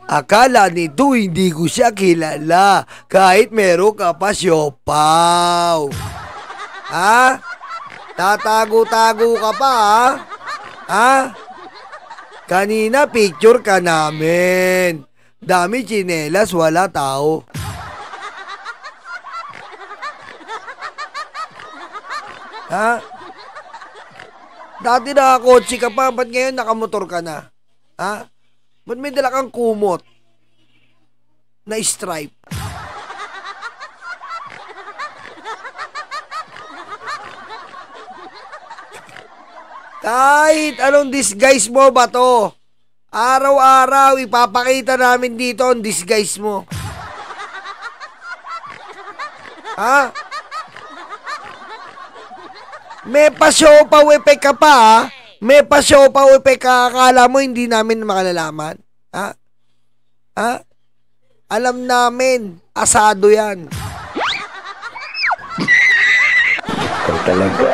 Akala nito hindi ko siya kilala kahit meron ka pa siopaw. Ha? Tatago-tago ka pa ha? Ha? Kanina picture ka namin. Dami tsinelas, wala tao. Ha? Dati nakakotse ka pa, ba't ngayon nakamotor ka na? Ha? Ba't may dala kang kumot na stripe? Kahit anong disguise mo ba to? Araw-araw ipapakita namin dito ang disguise mo. Ha? May pa-siopaw effect ka pa ha? May pa-siopaw effect ka, akala mo hindi namin makalalaman? Ha? Ha? Alam namin, asado yan. Ikaw talaga.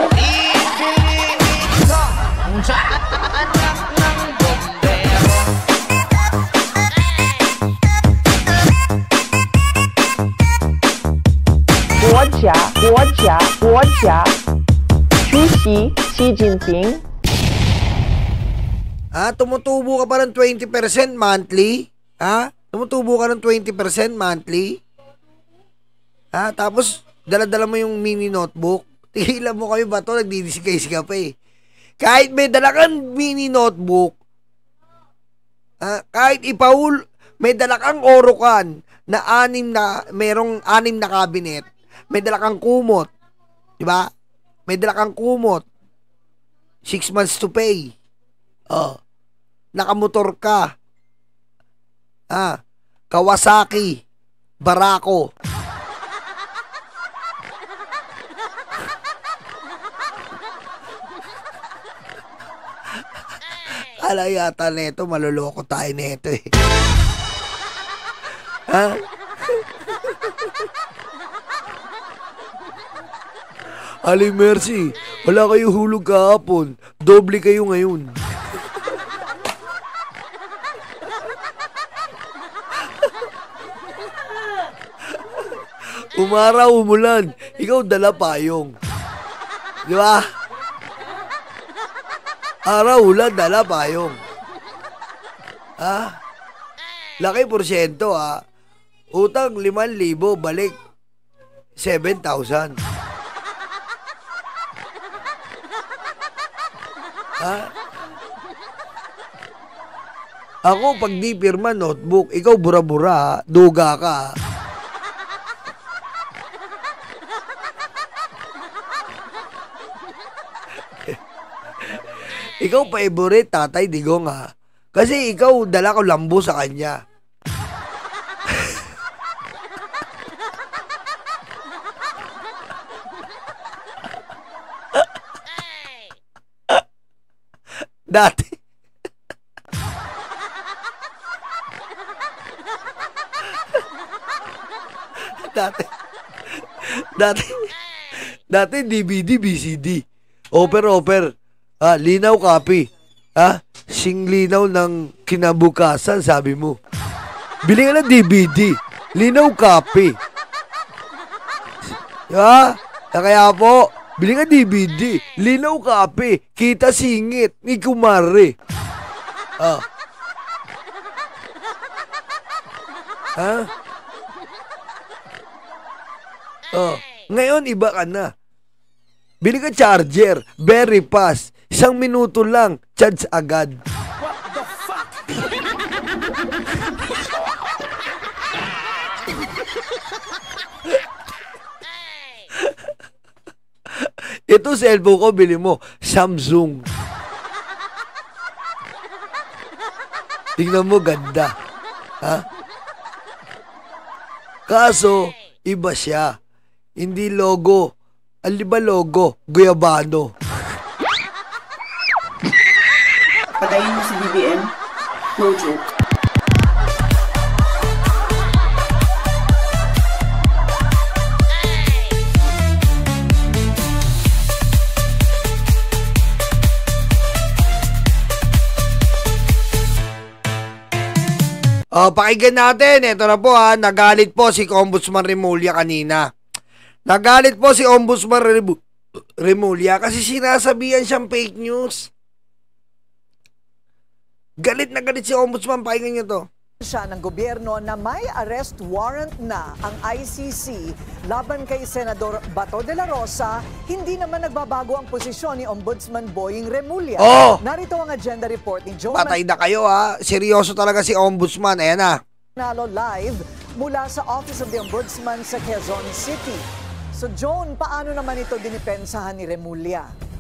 Guo Xi Jinping. Ha? Tumutubo ka pa ng 20% monthly? Ha? Tumutubo ka ng 20% monthly? Ha? Tapos, dala-dala mo yung mini notebook? Tigilan mo kami ba ito? Nagdi-disguise ka pa eh. Kahit may dala kang mini notebook, kahit may dala kang orokan na merong 6 na cabinet, may dala kang kumot, di ba? May dala kang kumot, 6 months to pay. Nakamotor ka. Kawasaki, Barako. Ala yata neto, maluloko tayo neto eh. Ha? Ali Mercy, wala kayo hulog kahapon. Doble kayo ngayon. Umaraw, umulan. Ikaw dala payong. Di ba? Araw, ulan, dala payong. Ha? Laki porsyento ha. Utang 5,000, balik 7,000. Ha? Ako pag di pirma notebook, ikaw bura-bura ha. Duga ka ha. Ikaw favorite Tatay Digong ha. Kasi ikaw dala ko lambo sa kanya. Dati. Dati DVD, BCD. Offer. Linaw copy. Singlinaw ng kinabukasan, sabi mo. Bili ka ng DVD. Linaw copy. Kaya po, bili ka DVD. Linaw copy. Kita singit ni Kumare. Ngayon, iba ka na. Bili ka charger. Very fast. 1 minuto lang, charge agad. What the fuck? Ito cellphone ko, bili mo, Samsung. Tingnan mo, ganda. Kaso, iba siya. Hindi logo. Ano ba logo? Guyabano. Patayin mo si BBM. No joke. Pakinggan natin. Ito na po nagalit po si Ombudsman Remulla kanina. Nagalit po si Ombudsman Remulla kasi sinasabihan siyang fake news. Galit na galit si Ombudsman. Pakinggan niyo to. Siya ng gobyerno na may arrest warrant na ang ICC laban kay Senador Bato de la Rosa, hindi naman nagbabago ang posisyon ni Ombudsman Boying Remulla. Narito ang agenda report ni Joe Patay na kayo seryoso talaga si Ombudsman. Ayan na. Manalo live mula sa Office of the Ombudsman sa Quezon City. So Joan, paano naman ito dinipensahan ni Remulla?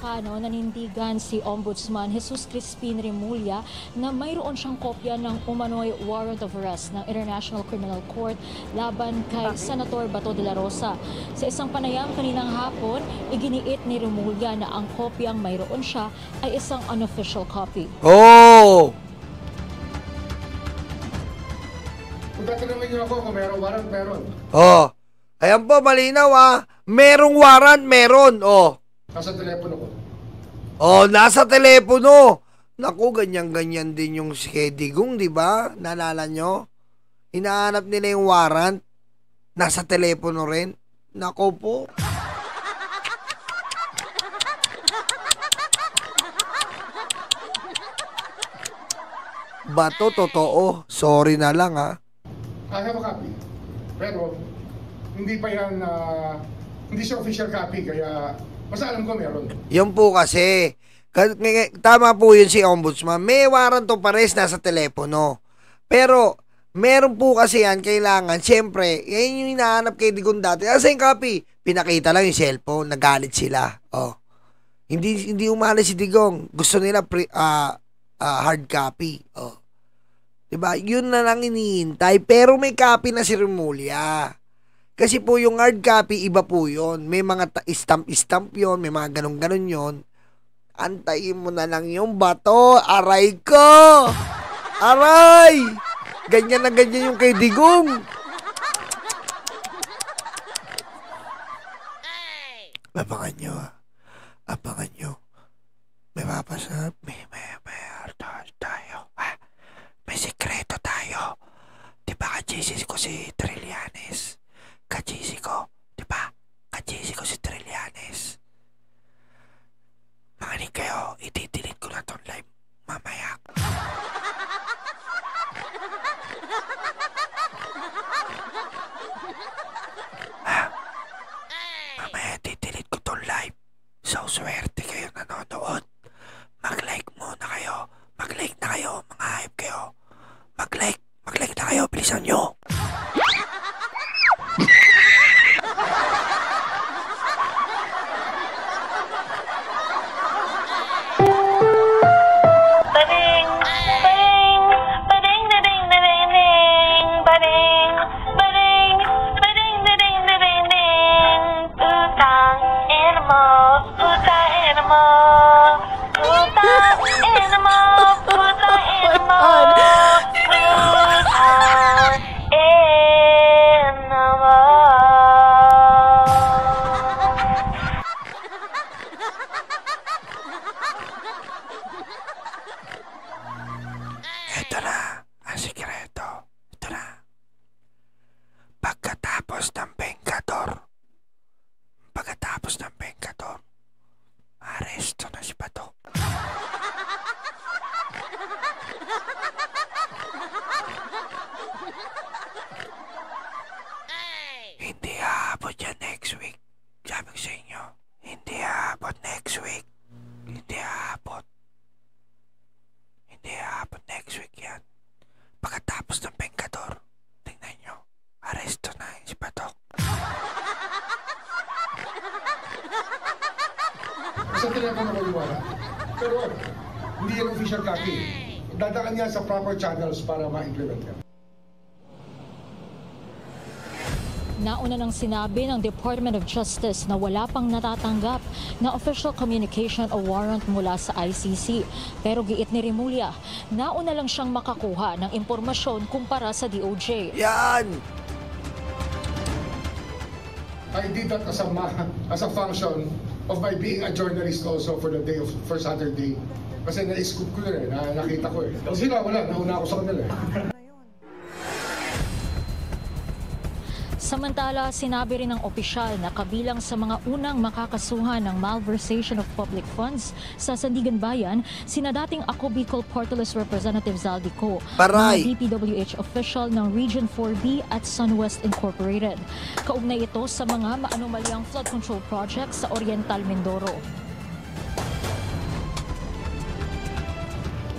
Nanindigan si Ombudsman Jesus Crispin Remulla na mayroon siyang kopya ng umano'y warrant of arrest ng International Criminal Court laban kay Senator Bato de la Rosa. Sa isang panayam kaninang hapon, iginiit ni Remulla na ang kopyang mayroon siya ay isang unofficial copy. Kung tatanungin niyo ako kung merong warrant, meron. Ayan po, malinaw merong warrant, meron. Nasa telepono ko. Nasa telepono. Naku, ganyan-ganyan din yung Digong, di ba? Naalala nyo? Hinahanap nila yung warrant. Nasa telepono rin. Naku po. Bato, totoo. Sorry na lang, I have a copy. Pero, hindi pa yan, hindi siya official copy, kaya basta alam ko meron. Yun po kasi. Tama po yun si Ombudsman. May warrant of arrest nasa telepono. Pero, meron po kasi yan, kailangan, siyempre, yan yung hinahanap kay Digong dati. Asa yung copy? Pinakita lang yung cellphone, nagalit sila. Hindi umali si Digong. Gusto nila hard copy. Diba? Yun na lang hinihintay. Pero may copy na si Remulla. Kasi po yung hard copy, iba po yun. May mga stamp yun, may mga ganun-ganun yun. Antayin mo na lang yung Bato. Aray ko! Aray! Ganyan na ganyan yung kay Digong. Abangan nyo. Abangan nyo. May mapasap. May tayo. May sikreto tayo. Diba ka-JC ko si Trillanes? Ka-JC ko. Diba? Ka-JC ko si Trillanes. Makinig kayo. I-delete ko na tong live mamaya. Mamaya i-delete ko tong live. So, swerte kayo nanonood. Mag-like muna kayo. Mag-like na kayo. Mga hype kayo. Mag-like na kayo. Bilisan nyo. Ito na ang sikreto. Ito na. Pagkatapos ng Bengkador, aresto na si Bato. Hindi aabot yan next week. Sabi ko sa inyo, hindi aabot next week. Hindi aabot next week yan. Pagkatapos ng Bengkador, tingnan nyo, aresto na si Bato. Sa telepono ko yung warrant. Pero, hindi yan official copy. Dadaan niya sa proper channels para ma-implement yan. Nauna nang sinabi ng Department of Justice na wala pang natatanggap na official communication o warrant mula sa ICC. Pero giit ni Remulla, nauna lang siyang makakuha ng impormasyon kumpara sa DOJ. Yan! I did that as a function of my being a journalist also for Saturday. Kasi na-scoop ko yun nakita ko Kasi sila, wala, nauna ako sa kanila Samantala, sinabi rin ng opisyal na kabilang sa mga unang makakasuhan ng malversation of public funds sa Sandigan Bayan, sina dating Ako Bicol Portales Representative Zaldico, Paray. mga DPWH official ng Region 4B at SunWest Incorporated. Kaugnay ito sa mga maanomaliang flood control projects sa Oriental Mindoro.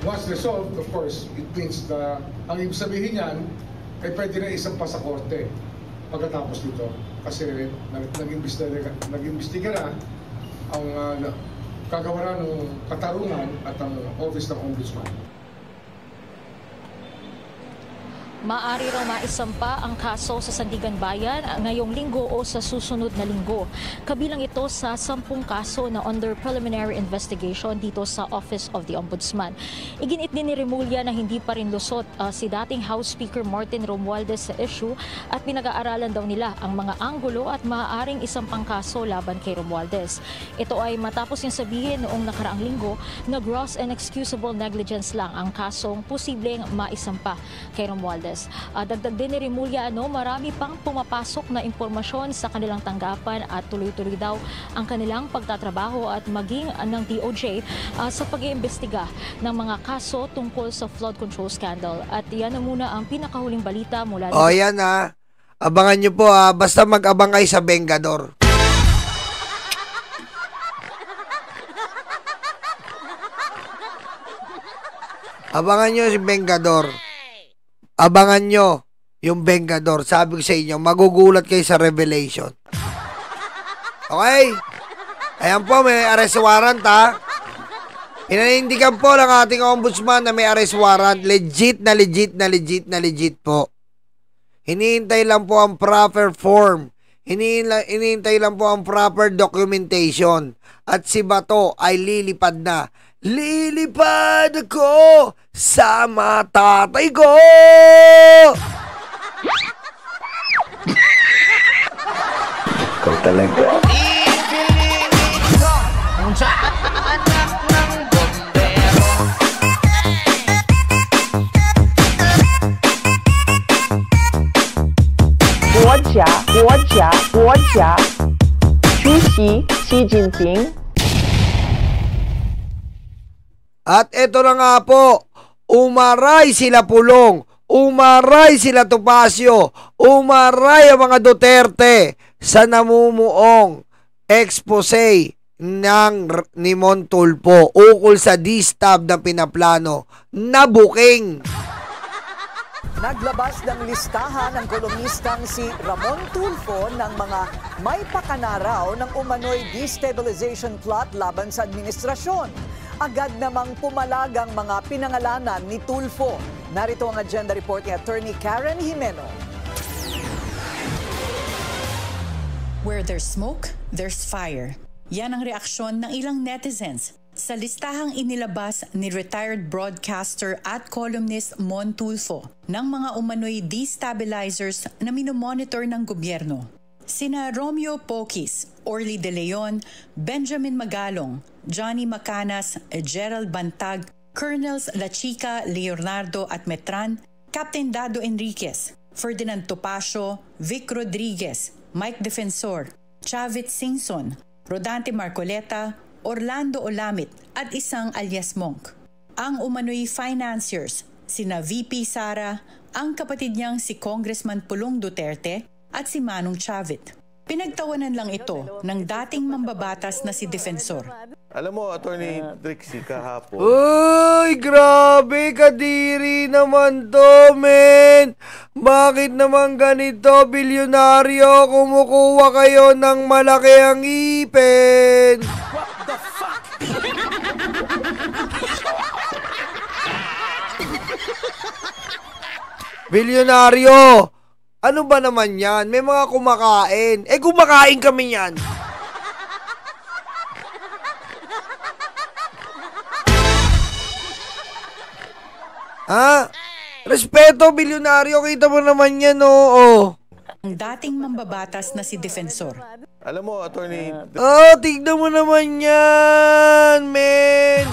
Once resolved, of course, it means na ang ibig sabihin yan ay pwede na isang pa sa korte pagkatapos dito. Kasi nag-imbestiga na ang kagawaran ng katarungan at ang Office ng Ombudsman. Maaari raw maisampa ang kaso sa Sandigan Bayan ngayong linggo o sa susunod na linggo. Kabilang ito sa 10 kaso na under preliminary investigation dito sa Office of the Ombudsman. Iginit din ni Remulla na hindi pa rin lusot si dating House Speaker Martin Romualdez sa issue at pinag-aaralan daw nila ang mga anggulo at maaaring isampang kaso laban kay Romualdez. Ito ay matapos niyang sabihin noong nakaraang linggo na gross and excusable negligence lang ang kasong posibleng maisampa kay Romualdez. Dagdag din ni Remulla, marami pang pumapasok na impormasyon sa kanilang tanggapan at tuloy-tuloy daw ang kanilang pagtatrabaho at maging ng DOJ sa pag-iimbestiga ng mga kaso tungkol sa flood control scandal. At yan na muna ang pinakahuling balita mula dito. Yan Abangan nyo po basta mag-abang kayo sa Vengador. Abangan nyo si Vengador. Abangan nyo yung Vengador. Sabi ko sa inyo, magugulat kayo sa revelation. Okay? Ayan po, may arrest warrant Inanindigan po ng ating ombudsman na may arrest warrant. Legit po. Hinihintay lang po ang proper form. Hinihintay lang po ang proper documentation. At si Bato ay lilipad na. Lilipad ako sama tatay ko! Ikaw talaga. Xi Jinping. At eto na nga po, umaray sila Pulong, umaray sila Topacio, umaray ang mga Duterte sa namumuong expose ni Mon Tulfo ukol sa D-Stab na pinaplano na booking. Naglabas ng listahan ng kolumnistang si Ramon Tulfo ng mga may pakanaraw ng umano'y destabilization plot laban sa administrasyon. Agad namang pumalag ang mga pinangalanan ni Tulfo. Narito ang agenda report ni Attorney Karen Jimeno. Where there's smoke, there's fire. Yan ang reaksyon ng ilang netizens sa listahang inilabas ni retired broadcaster at columnist Mon Tulfo ng mga umano'y destabilizers na minomonitor ng gobyerno. Sina Romeo Poquis, Orly De Leon, Benjamin Magalong, Johnny Macanas, Gerald Bantag, Colonels La Chica, Leonardo at Metran, Captain Dado Enriquez, Ferdinand Topacio, Vic Rodriguez, Mike Defensor, Chavit Singson, Rodante Marcoleta, Orlando Olamit at isang alias Monk. Ang umano'y financiers, sina VP Sara, ang kapatid niyang si Congressman Pulong Duterte at si Manong Chavit. Pinagtawanan lang ito ng dating mambabatas na si Defensor. Alam mo, Attorney Trixie, kahapon. Uy, grabe, kadiri naman to, men. Bakit naman ganito, bilyonaryo, kumukuha kayo ng malaki ang ipin? What the fuck? Bilyonaryo, ano ba naman yan? May mga kumakain. Kumakain kami yan. Respeto, bilyonaryo. Kita mo naman yan, oo. Ang dating mambabatas na si Defensor. Alam mo, Attorney... Tignan mo naman yan, men.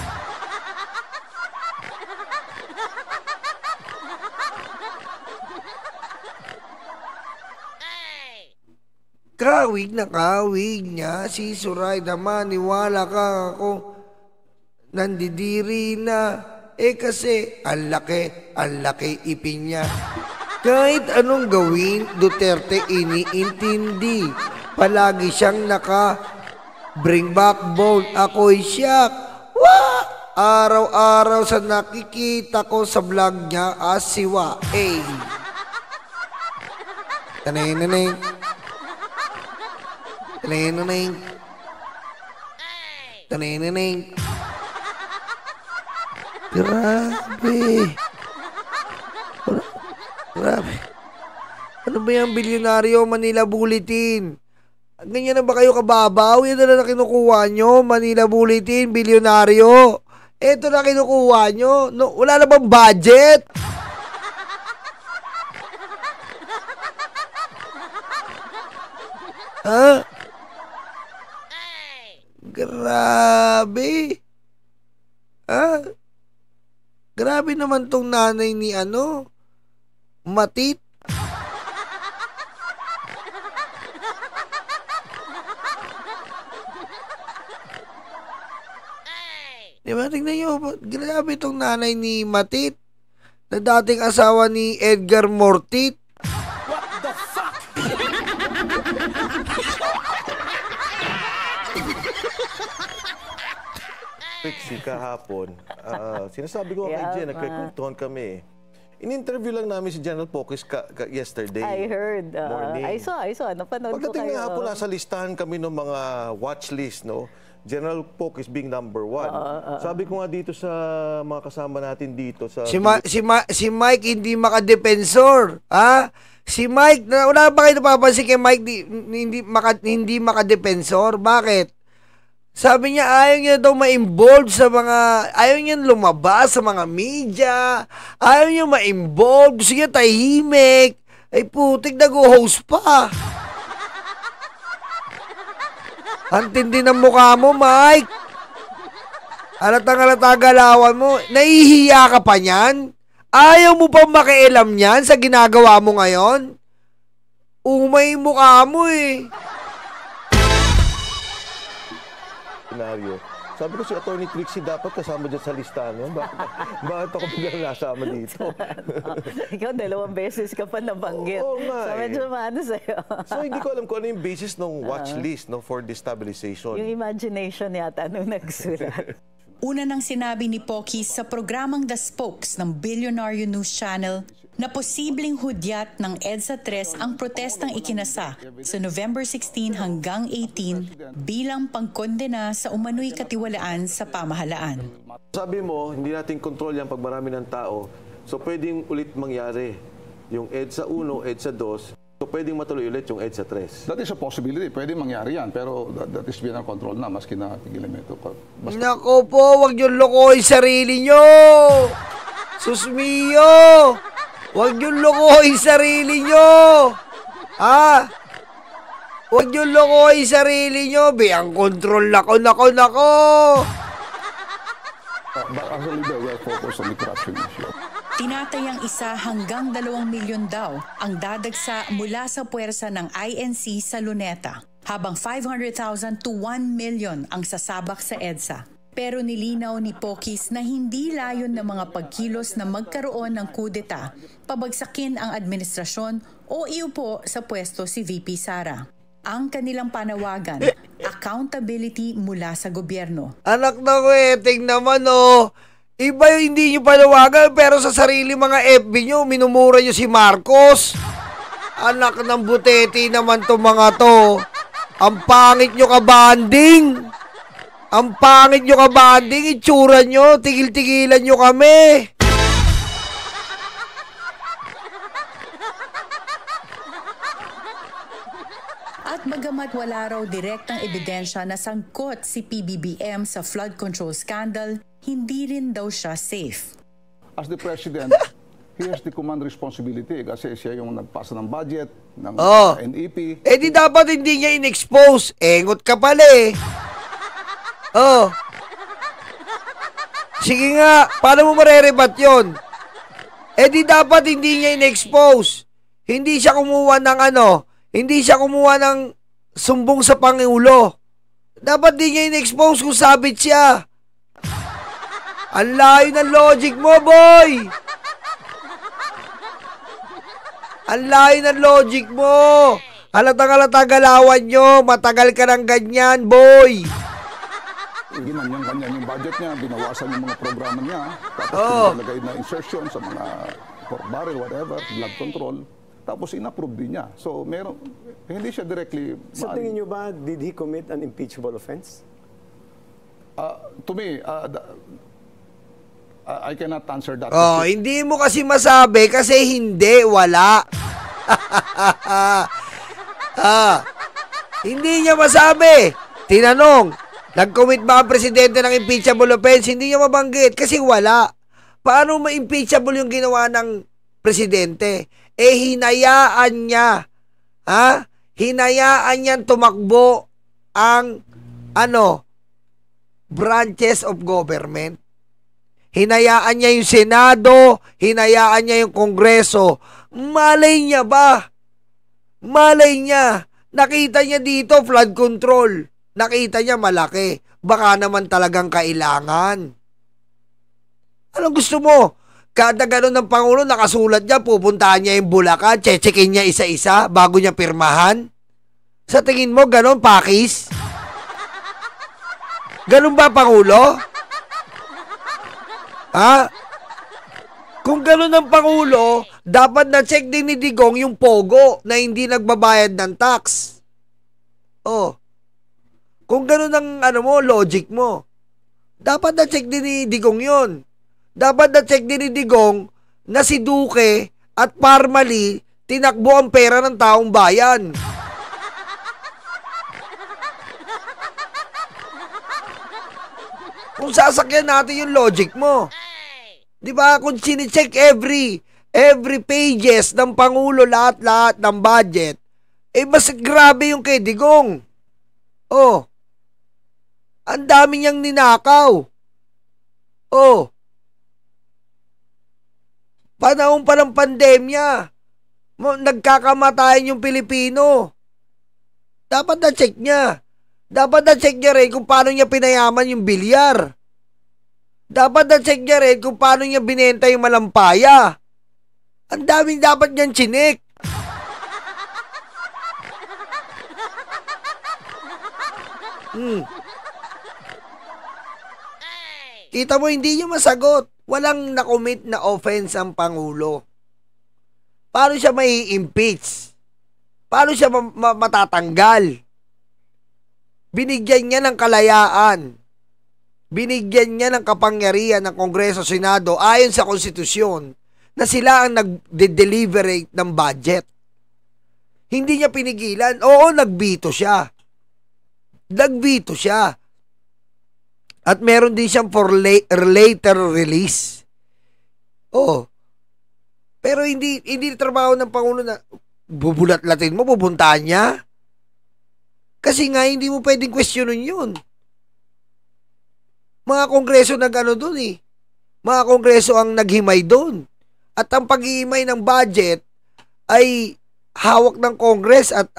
Kawig na kawig niya si Zoraida, maniwala ka ako. Nandidiri na. Kasi ang laki ipin niya. Kahit anong gawin, Duterte iniintindi. Palagi siyang bring backbone. Ako'y siyak. Wah! Araw-araw sa nakikita ko sa vlog niya, asiwa. Tanay-nanay. Tanay-nanay. Tanay-nanay. Grabe. Grabe. Ano ba yung bilyonaryo Manila Bulletin? Ganyan na ba kayo kababaw? Yan na kinukuha nyo. Manila Bulletin, bilyonaryo. Ito na kinukuha nyo. No, wala na bang budget? Ha? Grabe. Ha? Grabe naman tong nanay ni Matit. Diba? Tingnan nyo, grabe tong nanay ni Matit na dating asawa ni Edgar Mortit. What the fuck? Trixie, kahapon, sinasabi ko kay Jen, nagkikwentuhan kami. In-interview lang namin si General Pokis yesterday. I heard. Morning. I saw. Napanood ko kayo. Pagdating nga po, nasa listahan kami ng mga watch list, no? General Pokis being number 1. Sabi ko nga dito sa mga kasama natin dito sa... Si Mike hindi makadepensor. Ha? Si Mike, wala ba kayo napapansin kay Mike hindi makadepensor? Bakit? Sabi niya ayaw niya daw ma-involve sa mga... Ayaw niya lumabas sa mga media. Ayaw niya ma-involve. Gusto niya tahimik. Ay putik, nag-host pa. Ang tindi ng mukha mo, Mike. Halatang-halata galawan mo. Nahihiya ka pa niyan? Ayaw mo pa makialam niyan sa ginagawa mo ngayon? Umay mukha mo eh. Scenario. Sabi ko si Attorney Trixie dapat kasama dyan sa listahan yun. Bakit ako biglang nasama dito? Ikaw, 2 beses ka pa nabanggit. Oo nga so, medyo maano sa'yo. So, hindi ko alam kung ano yung basis ng watch list for destabilization. Yung imagination yata nung nagsulat. Una nang sinabi ni Pokis sa programang The Spokes ng Billionaire News Channel na posibleng hudyat ng EDSA 3 ang protestang ikinasa sa November 16 hanggang 18 bilang pagkondena sa umano'y katiwalaan sa pamahalaan. Sabi mo, hindi natin control yan pag marami ng tao. So pwedeng ulit mangyari yung EDSA 1, EDSA 2. So pwedeng matuloy ulit yung EDSA 3. That is a possibility. Pwede mangyari yan. Pero that is beyond our control na. Maski na tigilan mo ito. Nako po, wag yung lokohin sarili nyo. Susmiyo. Wag yung lokohin sarili nyo. Ha? Wag yung lokohin sarili nyo. Biyang control nako. But actually, we're focused on the corruption issue. Tinatayang 1 hanggang 2 milyon daw ang dadagsa mula sa puwersa ng INC sa Luneta, habang 500,000 to 1 million ang sasabak sa EDSA. Pero nilinaw ni Pokis na hindi layon ng mga pagkilos na magkaroon ng kudeta, pabagsakin ang administrasyon o iupo sa pwesto si VP Sara. Ang kanilang panawagan, accountability mula sa gobyerno. Anak na weting naman Iba yung hindi nyo panawagan pero sa sarili mga FB nyo, minumura nyo si Marcos. Anak ng buteti naman to mga to. Ang pangit nyo kabanding. Ang pangit nyo kabanding. Itsura nyo. Tigil-tigilan nyo kami. At bagamat wala raw direktang ebidensya na sangkot si PBBM sa flood control scandal, hindi rin daw siya safe. As the President, he has the command responsibility kasi siya yung nagpasa ng budget, ng NEP. Di dapat hindi niya in-expose. Engot ka pala Sige nga, paano mo marerebat yun? Di dapat hindi niya in-expose. Hindi siya kumuha ng hindi siya kumuha ng sumbong sa Pangulo. Dapat di niya in-expose kung sabit siya. Ang layo ng logic mo, boy! Ang layo ng logic mo! Halatang-halata galawan nyo. Matagal ka ng ganyan, boy! Ginanyan-ganyan yung budget niya, binawasan yung mga programa niya, tapos pinalagay na insertion sa mga pork barrel, whatever, blood control, tapos in-approve din niya. So, meron, hindi siya directly... Sa tingin niyo ba, did he commit an impeachable offense? To me, I cannot answer that. Hindi mo kasi masabi kasi hindi, wala. Hindi niya masabi. Tinanong, nag-commit ba ang presidente ng impeachable offense? Hindi niya mabanggit kasi wala. Paano ma-impeachable yung ginawa ng presidente? Hinayaan niya. Hinayaan niyang tumakbo ang branches of government. Hinayaan niya yung Senado, hinayaan niya yung Kongreso. Malay niya ba? Malay niya. Nakita niya dito flood control. Nakita niya malaki. Baka naman talagang kailangan. Anong gusto mo? Kada gano'n ng Pangulo, nakasulat niya, pupuntahan niya yung Bulacan, chechekin niya isa-isa bago niya pirmahan? Sa tingin mo, gano'n, Pakis? Gano'n ba, Pangulo? Kung gano'n ang Pangulo, dapat na-check din ni Digong yung Pogo na hindi nagbabayad ng tax. Kung gano'n ang logic mo, dapat na-check din ni Digong yun. Dapat na-check din ni Digong na si Duque at Parmali tinakbo ang pera ng taong bayan. Kung sasakyan natin yung logic mo. Di ba? Kung sinicheck every pages ng Pangulo, lahat-lahat ng budget, mas grabe yung kay Digong. Ang dami niyang ninakaw. Panahon pa ng pandemya, nagkakamatayan yung Pilipino. Dapat na-check niya. Dapat na-check niya rin kung paano niya pinayaman yung bilyar. Dapat na-check niya rin kung paano niya binenta yung malampaya. Ang daming dapat niyang chinik. Kita mo, hindi niya masagot. Walang nakomit na offense ang Pangulo. Paano siya mai-impeach? Paano siya matatanggal? Binigyan niya ng kalayaan. Binigyan niya ng kapangyarihan ng Kongreso, Senado ayon sa konstitusyon na sila ang nag-deliberate ng budget. Hindi niya pinigilan. Oo, nagbito siya. Nagbito siya. At meron din siyang for later release. Pero hindi trabaho ng Pangulo na bubulat-latin mo, pupuntahan niya. Kasi nga, hindi mo pwedeng questionin yun. Mga Kongreso doon eh. Mga Kongreso ang naghimay doon. At ang paghihimay ng budget ay hawak ng Congress at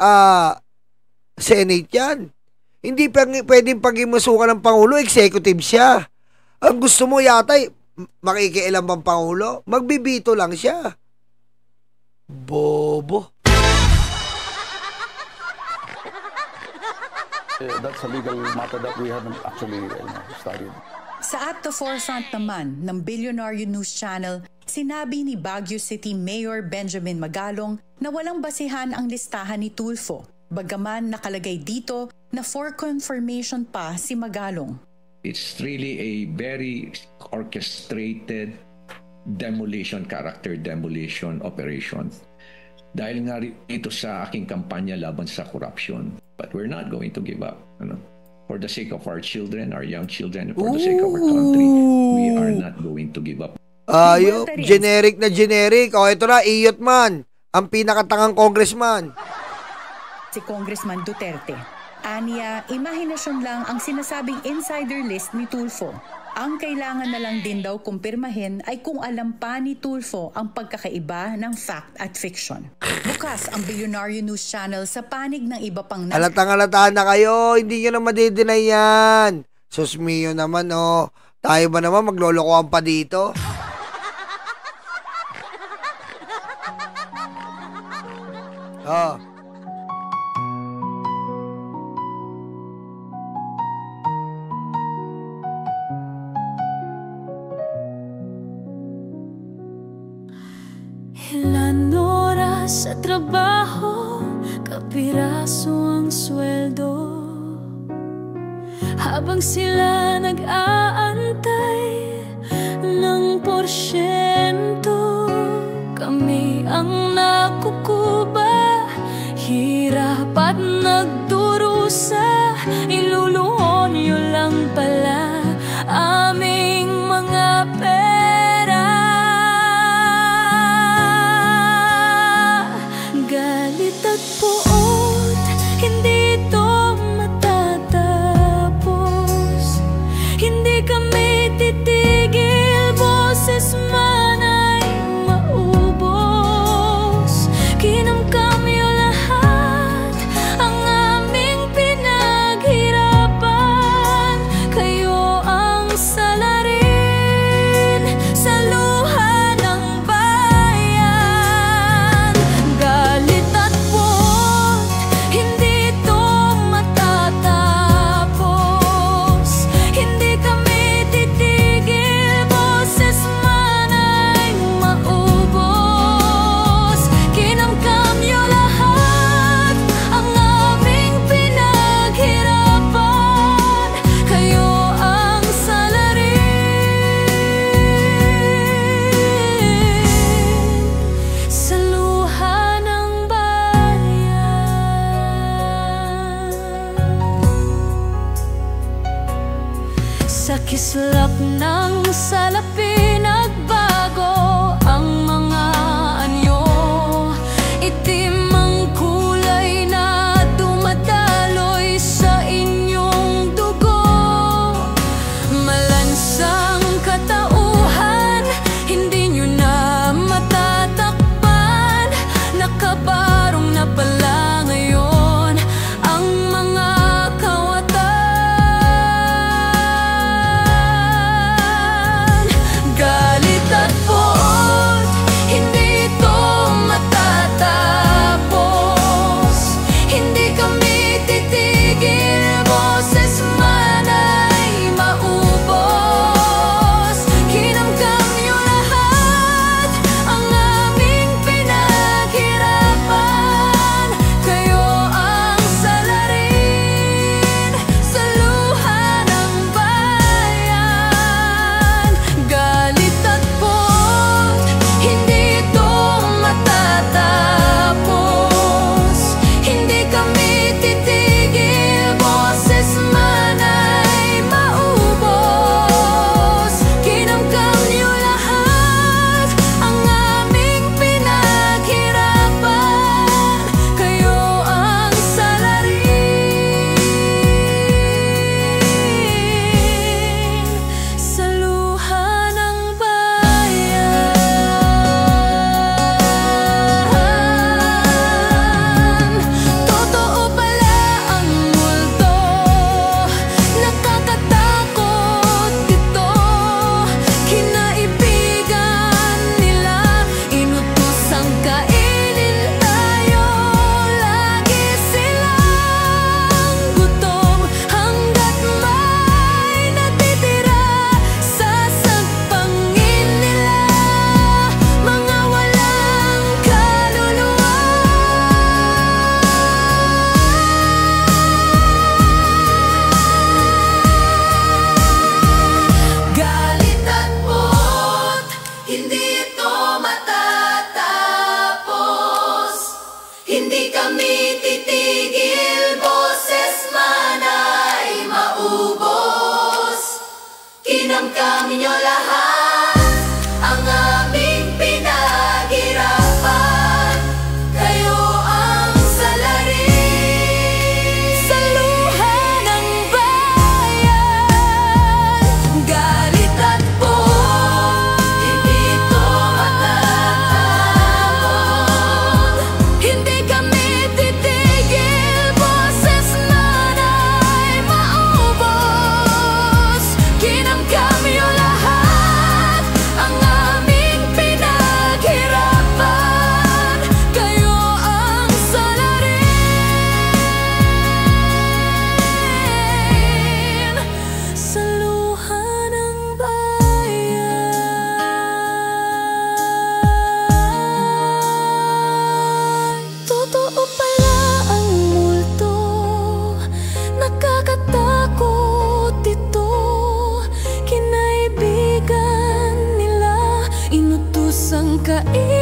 Senate yan. Hindi pwedeng pag-imasukan ng Pangulo, executive siya. Ang gusto mo yata, makikialam bang Pangulo? Magbibito lang siya. Bobo. That's a legal matter that we haven't actually studied. Sa At the Forefront naman ng Billionaire News Channel, sinabi ni Baguio City Mayor Benjamin Magalong na walang basihan ang listahan ni Tulfo. Bagaman nakalagay dito na for confirmation pa si Magalong. It's really a very orchestrated character demolition operation. Dahil nga ito sa aking kampanya laban sa corruption. But we're not going to give up. For the sake of our children, our young children, and for the sake of our country, we are not going to give up. Generic na generic. Ito na, iyot man. Ang pinakatangang congressman. Si Congressman Duterte. Aniya, imahinasyon lang ang sinasabing insider list ni Tulfo. Ang kailangan na lang din daw kumpirmahin ay kung alam pa ni Tulfo ang pagkakaiba ng fact at fiction. Bukas ang Billionaire News Channel sa panig ng iba pang... Halatang-halataan na kayo, hindi nyo na madidinay yan. Sus mio naman, oh. Tayo ba naman maglolokohan pa dito? Oh. Ilan oras sa trabaho, kapiraso ang sweldo. Habang sila nag-aantay ng porsyento, kami ang nakukuba, hirap at nagdurusa. Iluluhon nyo lang pala aming mga pera. Galit at puot, hindi ito matatapos. Hindi kami titigil, boses man Kain